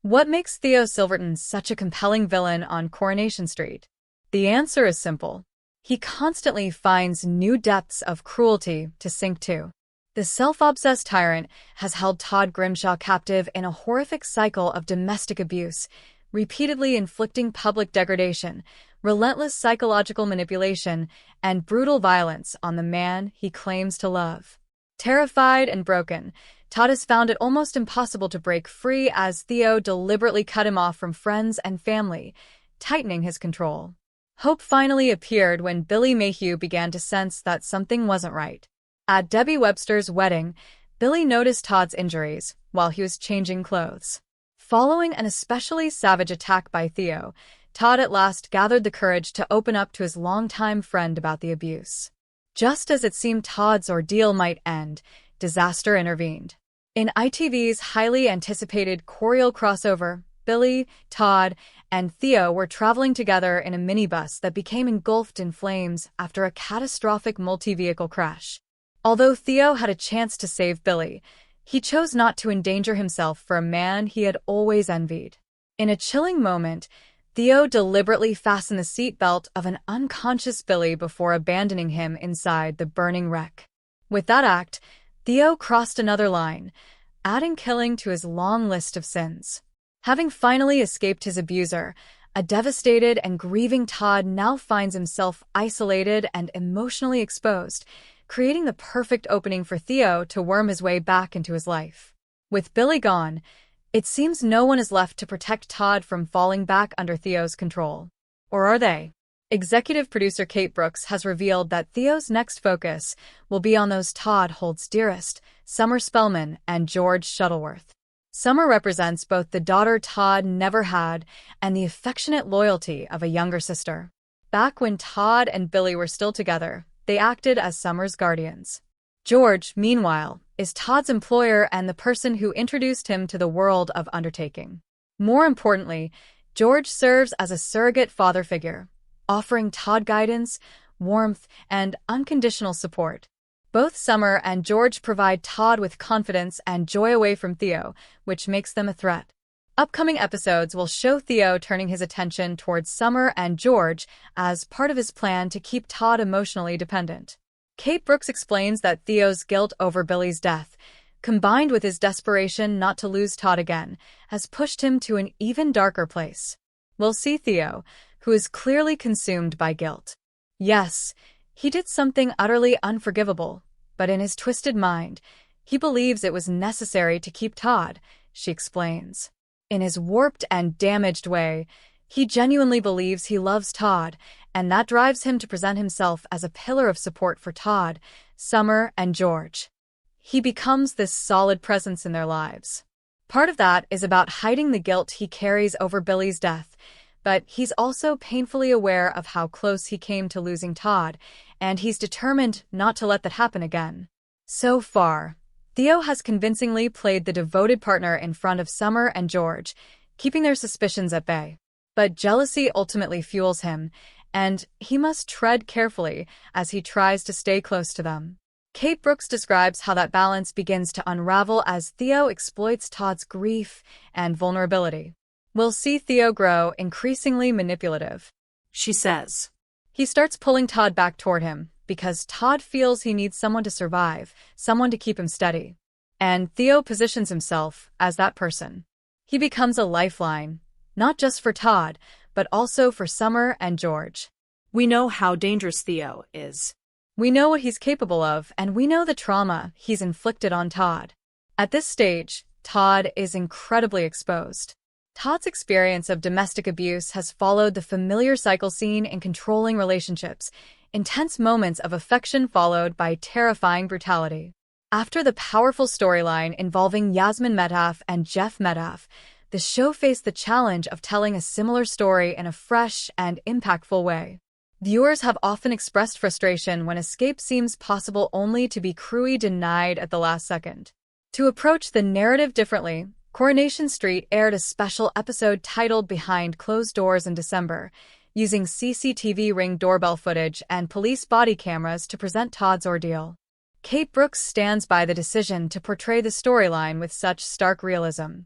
What makes Theo Silverton such a compelling villain on Coronation Street? The answer is simple. He constantly finds new depths of cruelty to sink to. The self-obsessed tyrant has held Todd Grimshaw captive in a horrific cycle of domestic abuse, repeatedly inflicting public degradation, relentless psychological manipulation, and brutal violence on the man he claims to love. Terrified and broken, Todd has found it almost impossible to break free as Theo deliberately cut him off from friends and family, tightening his control. Hope finally appeared when Billy Mayhew began to sense that something wasn't right. At Debbie Webster's wedding, Billy noticed Todd's injuries while he was changing clothes. Following an especially savage attack by Theo, Todd at last gathered the courage to open up to his longtime friend about the abuse. Just as it seemed Todd's ordeal might end, disaster intervened. In ITV's highly anticipated choreal crossover, Billy, Todd, and Theo were traveling together in a minibus that became engulfed in flames after a catastrophic multi-vehicle crash. Although Theo had a chance to save Billy, he chose not to endanger himself for a man he had always envied. In a chilling moment, Theo deliberately fastened the seatbelt of an unconscious Billy before abandoning him inside the burning wreck. With that act, Theo crossed another line, adding killing to his long list of sins. Having finally escaped his abuser, a devastated and grieving Todd now finds himself isolated and emotionally exposed, creating the perfect opening for Theo to worm his way back into his life. With Billy gone, it seems no one is left to protect Todd from falling back under Theo's control. Or are they? Executive producer Kate Brooks has revealed that Theo's next focus will be on those Todd holds dearest, Summer Spellman and George Shuttleworth. Summer represents both the daughter Todd never had and the affectionate loyalty of a younger sister. Back when Todd and Billy were still together, they acted as Summer's guardians. George, meanwhile, is Todd's employer and the person who introduced him to the world of undertaking. More importantly, George serves as a surrogate father figure, offering Todd guidance, warmth, and unconditional support. Both Summer and George provide Todd with confidence and joy away from Theo, which makes them a threat. Upcoming episodes will show Theo turning his attention towards Summer and George as part of his plan to keep Todd emotionally dependent. Kate Brooks explains that Theo's guilt over Billy's death, combined with his desperation not to lose Todd again, has pushed him to an even darker place. We'll see Theo, who is clearly consumed by guilt. Yes, he did something utterly unforgivable, but in his twisted mind, he believes it was necessary to keep Todd, she explains. In his warped and damaged way, he genuinely believes he loves Todd, and that drives him to present himself as a pillar of support for Todd, Summer, and George. He becomes this solid presence in their lives. Part of that is about hiding the guilt he carries over Billy's death, but he's also painfully aware of how close he came to losing Todd, and he's determined not to let that happen again. So far, Theo has convincingly played the devoted partner in front of Summer and George, keeping their suspicions at bay. But jealousy ultimately fuels him, and he must tread carefully as he tries to stay close to them. Kate Brooks describes how that balance begins to unravel as Theo exploits Todd's grief and vulnerability. We'll see Theo grow increasingly manipulative. She says, he starts pulling Todd back toward him because Todd feels he needs someone to survive, someone to keep him steady. And Theo positions himself as that person. He becomes a lifeline, not just for Todd, but also for Summer and George. We know how dangerous Theo is. We know what he's capable of, and we know the trauma he's inflicted on Todd. At this stage, Todd is incredibly exposed. Todd's experience of domestic abuse has followed the familiar cycle seen in controlling relationships, intense moments of affection followed by terrifying brutality. After the powerful storyline involving Yasmin Metcalf and Jeff Metcalf, the show faced the challenge of telling a similar story in a fresh and impactful way. Viewers have often expressed frustration when escape seems possible only to be cruelly denied at the last second. To approach the narrative differently, Coronation Street aired a special episode titled Behind Closed Doors in December, using CCTV Ring doorbell footage and police body cameras to present Todd's ordeal. Kate Brooks stands by the decision to portray the storyline with such stark realism.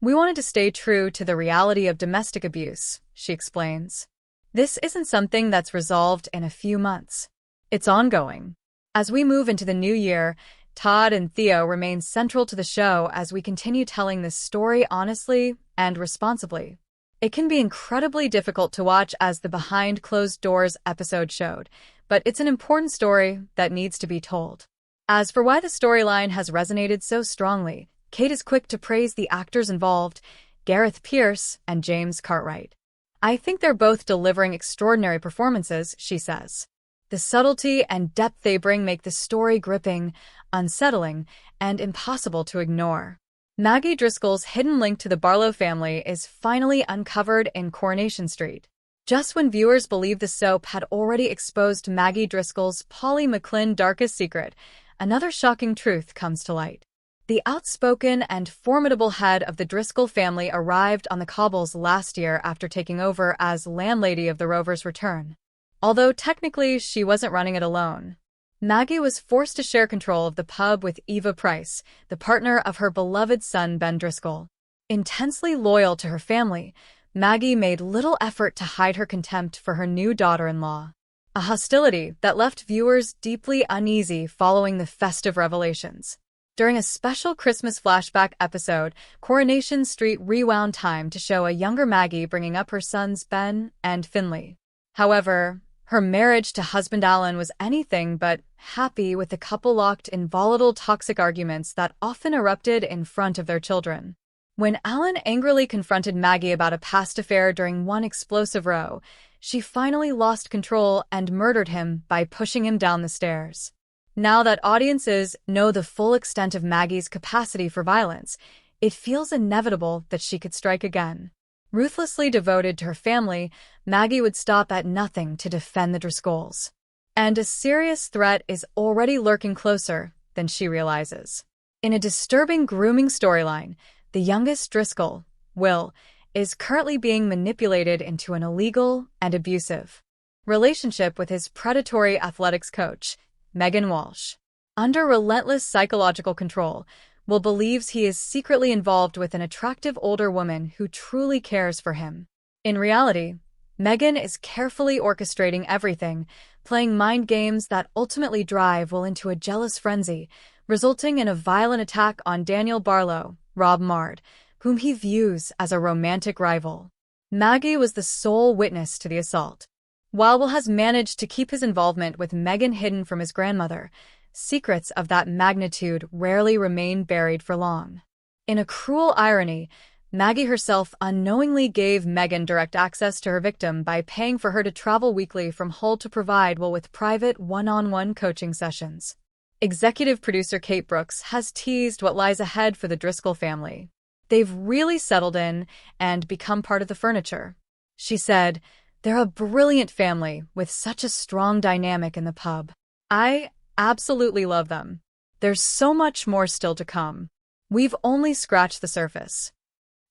We wanted to stay true to the reality of domestic abuse, she explains. This isn't something that's resolved in a few months. It's ongoing. As we move into the new year, Todd and Theo remain central to the show as we continue telling this story honestly and responsibly. It can be incredibly difficult to watch, as the behind closed doors episode showed, but it's an important story that needs to be told. As for why the storyline has resonated so strongly, Kate is quick to praise the actors involved, Gareth Pierce and James Cartwright. I think they're both delivering extraordinary performances, she says. The subtlety and depth they bring make the story gripping, unsettling, and impossible to ignore. Maggie Driscoll's hidden link to the Barlow family is finally uncovered in Coronation Street. Just when viewers believed the soap had already exposed Maggie Driscoll's Polly McLynn darkest secret, another shocking truth comes to light. The outspoken and formidable head of the Driscoll family arrived on the cobbles last year after taking over as landlady of the Rover's Return. Although technically she wasn't running it alone, Maggie was forced to share control of the pub with Eva Price, the partner of her beloved son Ben Driscoll. Intensely loyal to her family, Maggie made little effort to hide her contempt for her new daughter-in-law, a hostility that left viewers deeply uneasy following the festive revelations. During a special Christmas flashback episode, Coronation Street rewound time to show a younger Maggie bringing up her sons Ben and Finley. However, her marriage to husband Alan was anything but happy, with the couple locked in volatile, toxic arguments that often erupted in front of their children. When Alan angrily confronted Maggie about a past affair during one explosive row, she finally lost control and murdered him by pushing him down the stairs. Now that audiences know the full extent of Maggie's capacity for violence, it feels inevitable that she could strike again. Ruthlessly devoted to her family, Maggie would stop at nothing to defend the Driscolls. And a serious threat is already lurking closer than she realizes. In a disturbing grooming storyline, the youngest Driscoll, Will, is currently being manipulated into an illegal and abusive relationship with his predatory athletics coach, Megan Walsh. Under relentless psychological control, Will believes he is secretly involved with an attractive older woman who truly cares for him. In reality, Megan is carefully orchestrating everything, playing mind games that ultimately drive Will into a jealous frenzy, resulting in a violent attack on Daniel Barlow, Rob Mard, whom he views as a romantic rival. Maggie was the sole witness to the assault. While Will has managed to keep his involvement with Megan hidden from his grandmother, secrets of that magnitude rarely remain buried for long. In a cruel irony, Maggie herself unknowingly gave Megan direct access to her victim by paying for her to travel weekly from Hull to provide Will with private one-on-one coaching sessions. Executive producer Kate Brooks has teased what lies ahead for the Driscoll family. They've really settled in and become part of the furniture. She said, "They're a brilliant family with such a strong dynamic in the pub. I absolutely love them. There's so much more still to come. We've only scratched the surface."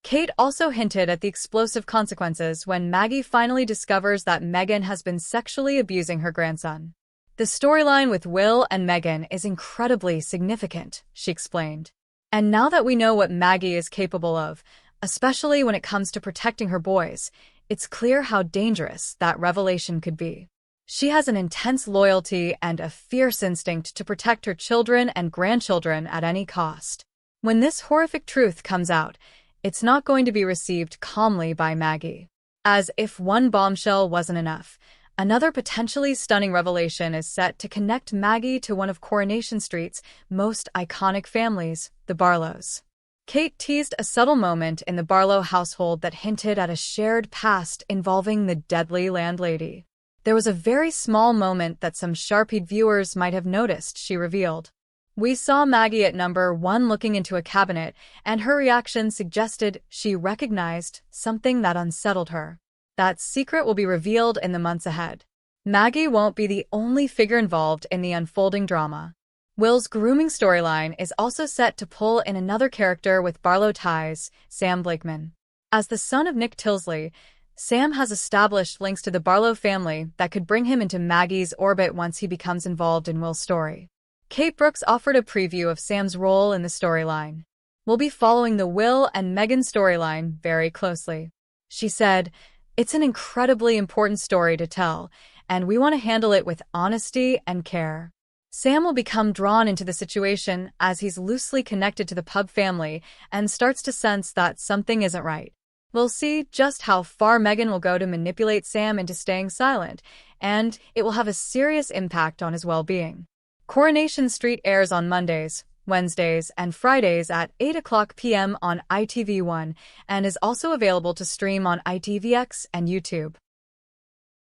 Kate also hinted at the explosive consequences when Maggie finally discovers that Megan has been sexually abusing her grandson. "The storyline with Will and Megan is incredibly significant," she explained. "And now that we know what Maggie is capable of, especially when it comes to protecting her boys, it's clear how dangerous that revelation could be. She has an intense loyalty and a fierce instinct to protect her children and grandchildren at any cost. When this horrific truth comes out, it's not going to be received calmly by Maggie. As if one bombshell wasn't enough, another potentially stunning revelation is set to connect Maggie to one of Coronation Street's most iconic families, the Barlows. Kate teased a subtle moment in the Barlow household that hinted at a shared past involving the deadly landlady. "There was a very small moment that some sharp-eyed viewers might have noticed," she revealed. "We saw Maggie at number 1 looking into a cabinet, and her reaction suggested she recognized something that unsettled her. That secret will be revealed in the months ahead. Maggie won't be the only figure involved in the unfolding drama." Will's grooming storyline is also set to pull in another character with Barlow ties, Sam Blakeman. As the son of Nick Tilsley, Sam has established links to the Barlow family that could bring him into Maggie's orbit once he becomes involved in Will's story. Kate Brooks offered a preview of Sam's role in the storyline. We'll be following the Will and Meghan storyline very closely. She said, "It's an incredibly important story to tell, and we want to handle it with honesty and care." Sam will become drawn into the situation as he's loosely connected to the pub family and starts to sense that something isn't right. We'll see just how far Meghan will go to manipulate Sam into staying silent, and it will have a serious impact on his well-being. Coronation Street airs on Mondays, Wednesdays, and Fridays at 8 p.m. on ITV1 and is also available to stream on ITVX and YouTube.